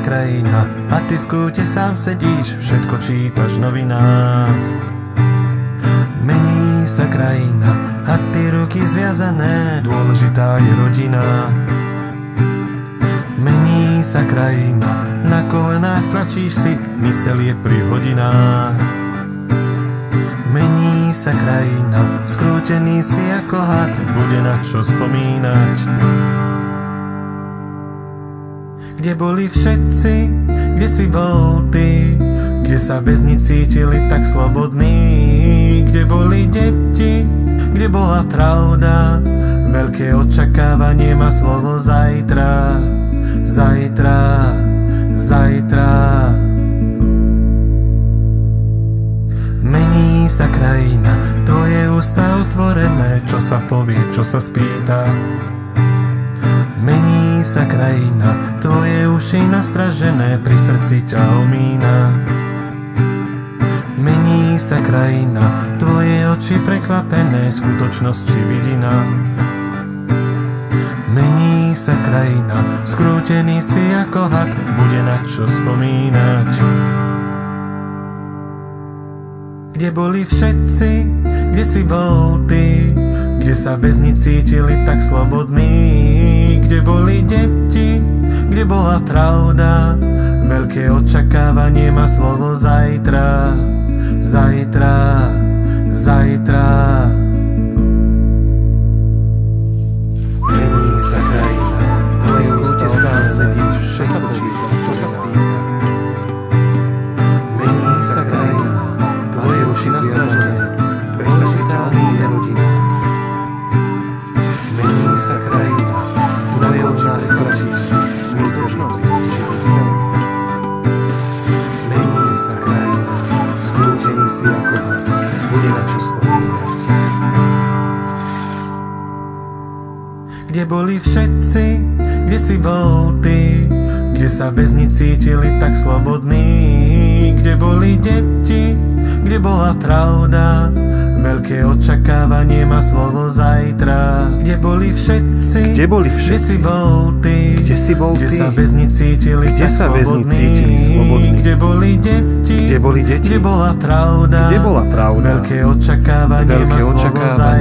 krajina a ty v kúte sám sedíš, všetko čítaš v novinách. Mení sa krajina a ty ruky zviazané, dôležitá je rodina. Mení sa krajina, na kolenách tlačíš si, myseľ je pri hodinách. Mení sa krajina, skrútený si ako had, bude na čo spomínať. Kde boli všetci, kde si bol ty, kde sa väzni cítili tak slobodní, kde boli deti, kde bola pravda, veľké očakávanie má slovo zajtra, zajtra, zajtra. Mení sa krajina, to je ústa otvorené, čo sa povie, čo sa spýta. Mení sa krajina, tvoje uši nastražené, pri srdci ťa omína. Mení sa krajina, tvoje oči prekvapené, skutočnosť či vidina. Mení sa krajina, skrútený si ako had, bude na čo spomínať. Kde boli všetci, kde si bol ty, kde sa väzni cítili tak slobodní, kde boli deti, kde bola pravda, veľké očakávanie má slovo zajtra, zajtra, zajtra. Mení sa krajina, to je úste sám sedíš, všetko čítaš, čo sa spýta. Mení sa krajina, tvoje uši zviazané, pri srdci ťa omíne rodina. Mení sa krajina, tvoje očách tlačíš si, skutočnosť či vidina. Mení sa krajina, skrútený si ako had, bude na čo spomínať. Kde boli všetci, kde si bol ty, kde sa väzni cítili tak slobodní, kde boli deti, kde bola pravda, veľké očakávanie má slovo zajtra. Kde boli všetci, kde si bol ty, kde sa väzni cítili tak slobodní, kde boli deti, kde bola pravda, veľké očakávanie má slovo zajtra.